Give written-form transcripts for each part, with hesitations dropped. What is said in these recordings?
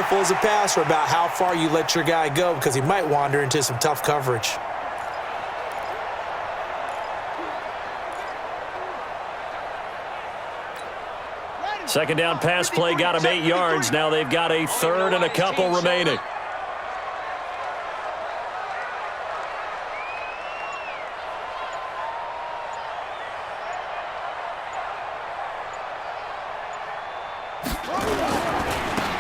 careful as a passer about how far you let your guy go because he might wander into some tough coverage. Second down pass play got him 8 yards. Now they've got a third and a couple remaining.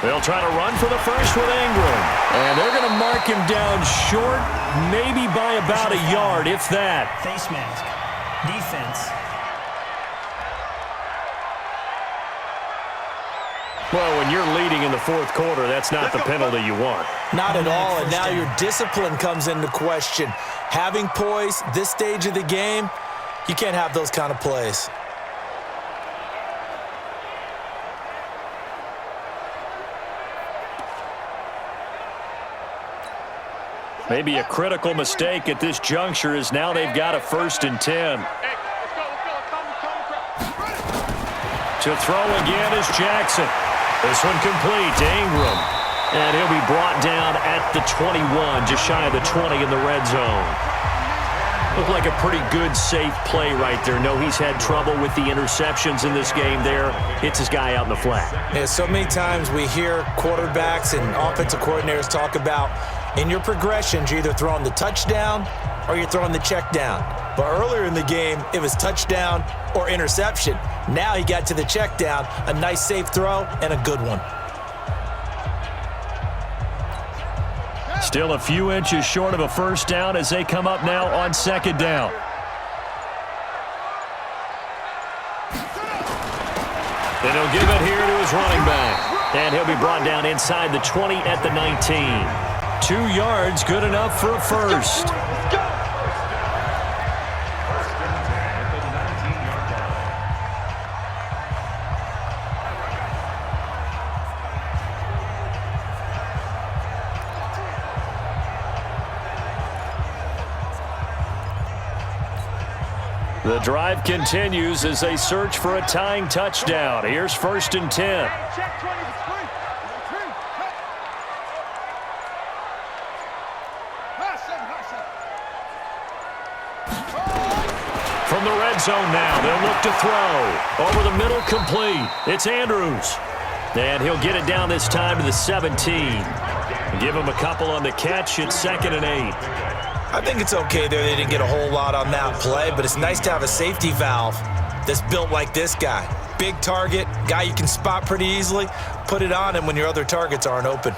They'll try to run for the first with Ingram. And they're going to mark him down short, maybe by about a yard, if that. Face mask. Defense. Well, when you're leading in the fourth quarter, that's not the penalty you want. Not at all, and now your discipline comes into question. Having poise this stage of the game, you can't have those kind of plays. Maybe a critical mistake at this juncture is now they've got a 1st and 10. To throw again is Jackson. This one complete to Ingram. And he'll be brought down at the 21, just shy of the 20 in the red zone. Looked like a pretty good, safe play right there. No, he's had trouble with the interceptions in this game there. Hits his guy out in the flat. Yeah, so many times we hear quarterbacks and offensive coordinators talk about in your progressions, you're either throwing the touchdown or you're throwing the check down. But earlier in the game, it was touchdown or interception. Now he got to the check down, a nice safe throw, and a good one. Still a few inches short of a first down as they come up now on 2nd down. Then he'll give it here to his running back. And he'll be brought down inside the 20 at the 19. 2 yards, good enough for a first. The drive continues as they search for a tying touchdown. Here's 1st and 10. From the red zone now, they'll look to throw. Over the middle, complete. It's Andrews. And he'll get it down this time to the 17. Give him a couple on the catch. It's 2nd and 8. I think it's okay there. They didn't get a whole lot on that play, but it's nice to have a safety valve that's built like this guy. Big target, guy you can spot pretty easily. Put it on him when your other targets aren't open.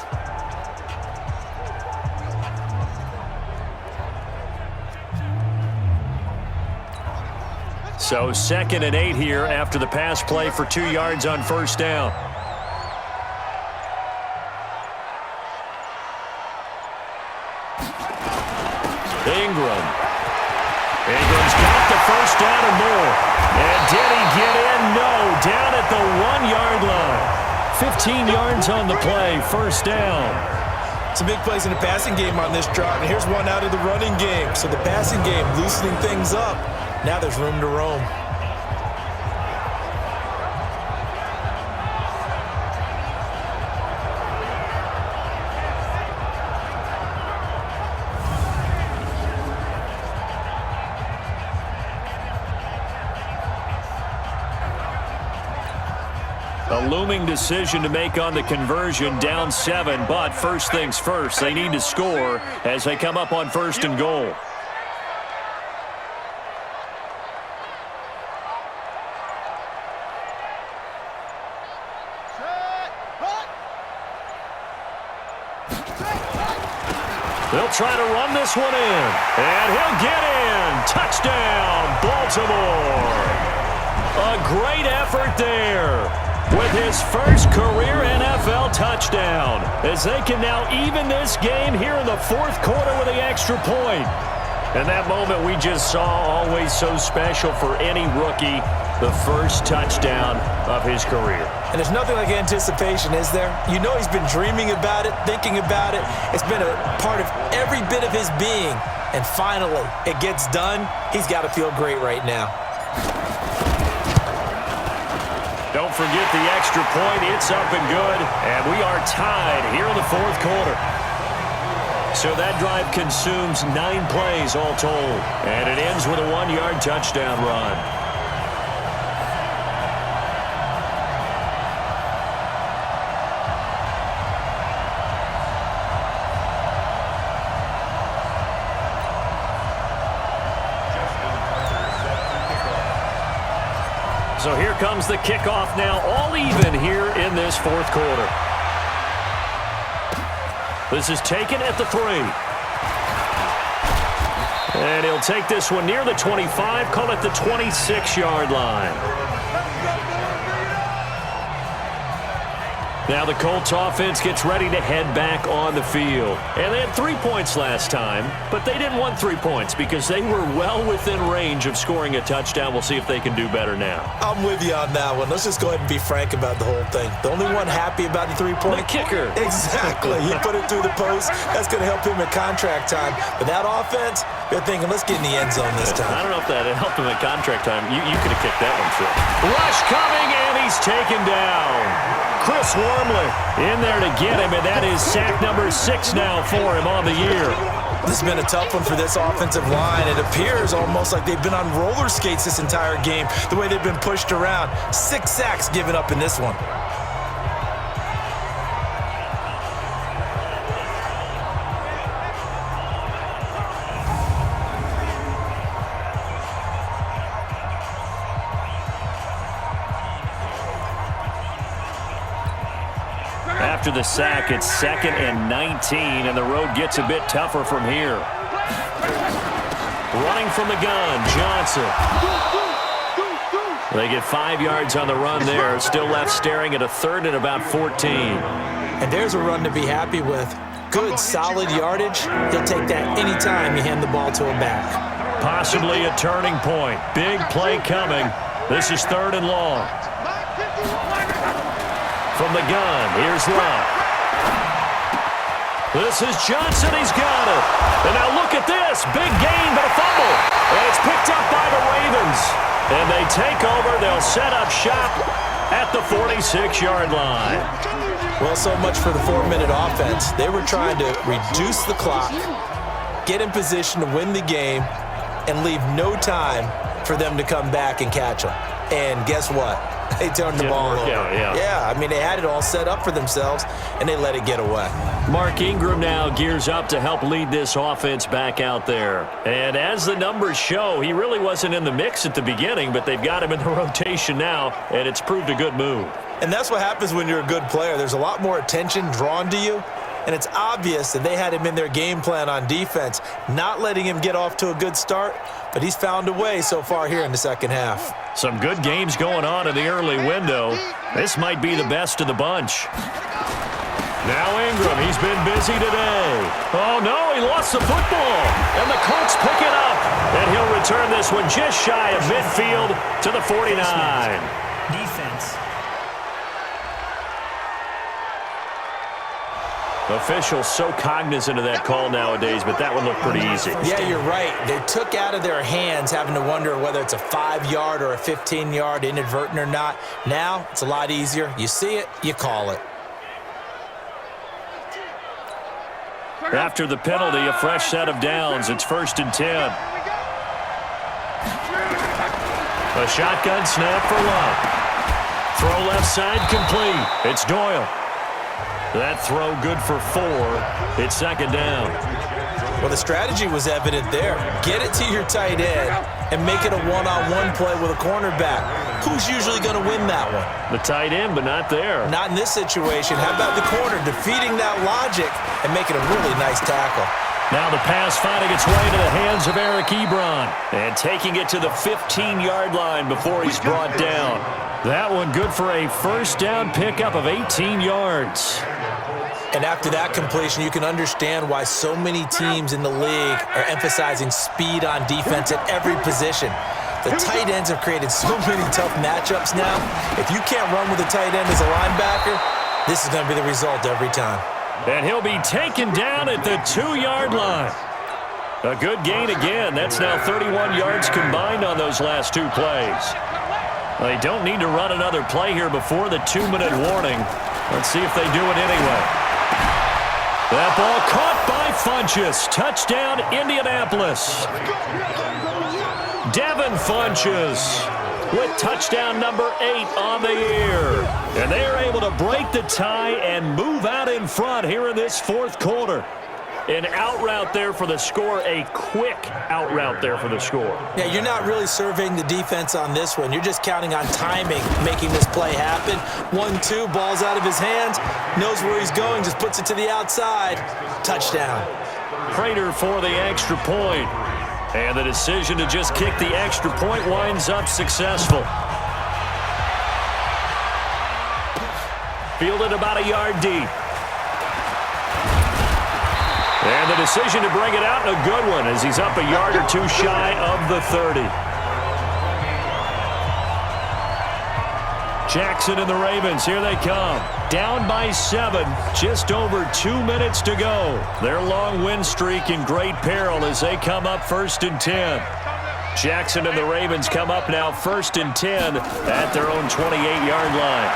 So 2nd and 8 here after the pass play for 2 yards on first down. Ingram's got the first down and more. And did he get in? No, down at the 1-yard line. 15 yards on the play, first down. Some big plays in the passing game on this drive, and here's one out of the running game. So the passing game loosening things up. Now there's room to roam. A looming decision to make on the conversion, down 7, but first things first, they need to score as they come up on 1st and goal. They'll try to run this one in, and he'll get in. Touchdown, Baltimore. A great effort there with his first career NFL touchdown, as they can now even this game here in the fourth quarter with the extra point. And that moment we just saw, always so special for any rookie, the first touchdown of his career. And there's nothing like anticipation, is there? You know he's been dreaming about it, thinking about it. It's been a part of every bit of his being. And finally, it gets done. He's got to feel great right now. Don't forget the extra point. It's up and good, and we are tied here in the fourth quarter. So that drive consumes 9 plays all told, and it ends with a 1-yard touchdown run. So here comes the kickoff now, all even here in this fourth quarter. This is taken at the 3. And he'll take this one near the 25, call it the 26-yard line. Now the Colts offense gets ready to head back on the field. And they had 3 points last time, but they didn't want 3 points because they were well within range of scoring a touchdown. We'll see if they can do better now. I'm with you on that one. Let's just go ahead and be frank about the whole thing. The only one happy about the 3-point? The kicker. Exactly. He put it through the post. That's going to help him at contract time. But that offense, they're thinking, let's get in the end zone this time. I don't know if that helped him at contract time. You could have kicked that one through. Rush coming, and he's taken down. Chris Wormley in there to get him, and that is sack number 6 now for him on the year. This has been a tough one for this offensive line. It appears almost like they've been on roller skates this entire game, the way they've been pushed around. 6 sacks given up in this one. After the sack, it's 2nd and 19, and the road gets a bit tougher from here. Running from the gun, Johnson. They get 5 yards on the run there. Still left staring at a 3rd and about 14. And there's a run to be happy with. Good, solid yardage. He'll take that anytime you hand the ball to a back. Possibly a turning point. Big play coming. This is 3rd and long. From the gun, here's Love. This is Johnson, he's got it. And now look at this, big gain, but a fumble. And it's picked up by the Ravens. And they take over, they'll set up shop at the 46-yard line. Well, so much for the 4-minute offense. They were trying to reduce the clock, get in position to win the game, and leave no time for them to come back and catch them. And guess what? They turned the ball over. Yeah, I mean, they had it all set up for themselves, and they let it get away. Mark Ingram now gears up to help lead this offense back out there. And as the numbers show, he really wasn't in the mix at the beginning, but they've got him in the rotation now, and it's proved a good move. And that's what happens when you're a good player. There's a lot more attention drawn to you, and it's obvious that they had him in their game plan on defense, not letting him get off to a good start, but he's found a way so far here in the second half. Some good games going on in the early window. This might be the best of the bunch. Now Ingram, he's been busy today. Oh, no, he lost the football. And the Colts pick it up. And he'll return this one just shy of midfield to the 49. Defense. Officials so cognizant of that call nowadays, but that one looked pretty easy. Yeah, you're right. They took out of their hands having to wonder whether it's a 5-yard or a 15-yard, inadvertent or not. Now, it's a lot easier. You see it, you call it. After the penalty, a fresh set of downs. It's 1st and 10. A shotgun snap for Love. Throw left side complete. It's Doyle. That throw good for 4. It's 2nd down. Well, the strategy was evident there. Get it to your tight end and make it a one-on-one play with a cornerback. Who's usually going to win that one? The tight end, but not there. Not in this situation. How about the corner defeating that logic and making a really nice tackle? Now the pass finding its way to the hands of Eric Ebron. And taking it to the 15-yard line before he's brought down. That one good for a first down pickup of 18 yards. And after that completion, you can understand why so many teams in the league are emphasizing speed on defense at every position. The tight ends have created so many tough matchups now. If you can't run with a tight end as a linebacker, this is going to be the result every time. And he'll be taken down at the 2-yard line. A good gain again. That's now 31 yards combined on those last 2 plays. They don't need to run another play here before the 2-minute warning. Let's see if they do it anyway. That ball caught by Funchess. Touchdown, Indianapolis. Devin Funchess with touchdown number 8 on the year. And they are able to break the tie and move out in front here in this fourth quarter. An out route there for the score, a quick out route there for the score. Yeah, you're not really surveying the defense on this one. You're just counting on timing, making this play happen. 1-2, ball's out of his hands, knows where he's going, just puts it to the outside. Touchdown. Prater for the extra point. And the decision to just kick the extra point winds up successful. Fielded about a yard deep. And the decision to bring it out, and a good one, as he's up a yard or two shy of the 30. Jackson and the Ravens, here they come. Down by 7, just over 2 minutes to go. Their long win streak in great peril as they come up 1st and 10. Jackson and the Ravens come up now 1st and 10 at their own 28-yard line.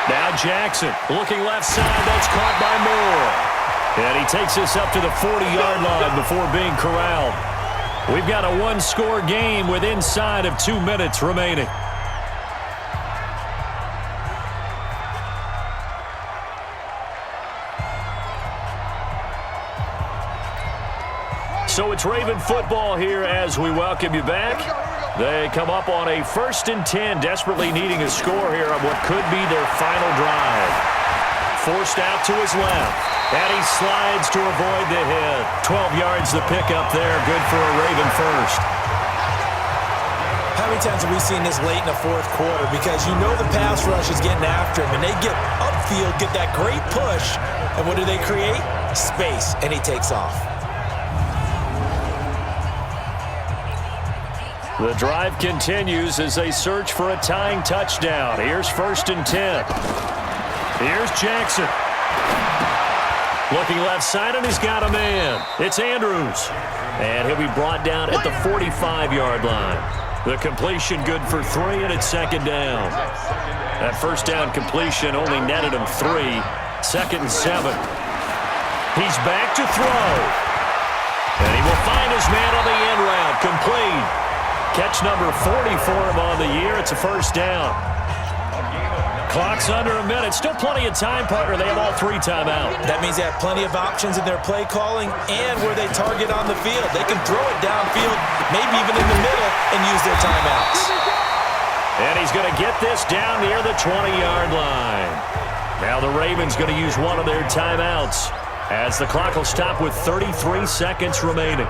Now Jackson looking left side, that's caught by Moore. And he takes this up to the 40-yard line before being corralled. We've got a one-score game with inside of 2 minutes remaining. So it's Raven football here as we welcome you back. They come up on a 1st and 10, desperately needing a score here on what could be their final drive. Forced out to his left. And he slides to avoid the hit. 12 yards the pickup there. Good for a Raven first. How many times have we seen this late in the fourth quarter? Because you know the pass rush is getting after him, and they get upfield, get that great push. And what do they create? Space, and he takes off. The drive continues as they search for a tying touchdown. Here's 1st and 10. Here's Jackson. Looking left side, and he's got a man. It's Andrews. And he'll be brought down at the 45-yard line. The completion good for 3, and it's 2nd down. That first down completion only netted him 3. 2nd and 7. He's back to throw. And he will find his man on the end route. Complete. Catch number 40 for him on the year. It's a 1st down. Clock's under a minute. Still plenty of time, partner. They have all 3 timeouts. That means they have plenty of options in their play calling and where they target on the field. They can throw it downfield, maybe even in the middle, and use their timeouts. And he's going to get this down near the 20-yard line. Now the Ravens going to use one of their timeouts as the clock will stop with 33 seconds remaining.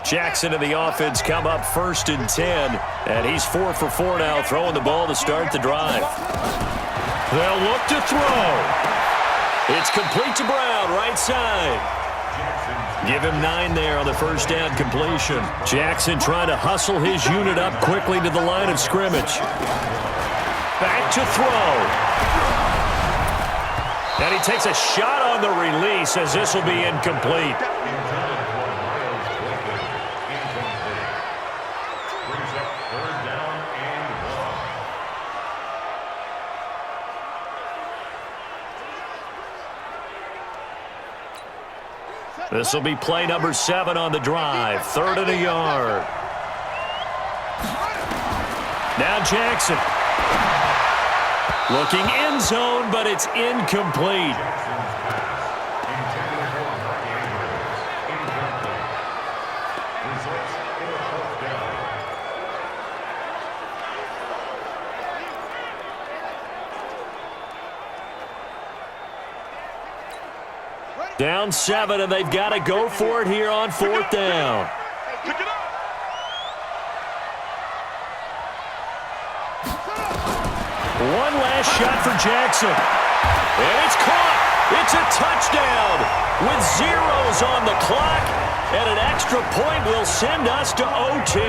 Jackson and the offense come up 1st and 10, and he's 4 for 4 now, throwing the ball to start the drive. They'll look to throw. It's complete to Brown, right side. Give him 9 there on the 1st down completion. Jackson trying to hustle his unit up quickly to the line of scrimmage. Back to throw. And he takes a shot on the release as this will be incomplete. This will be play number 7 on the drive. 3rd and a yard. Now Jackson. Looking end zone, but it's incomplete. Down 7, and they've got to go for it here on 4th down. One last shot for Jackson. And it's caught. It's a touchdown with zeros on the clock. And an extra point will send us to OT.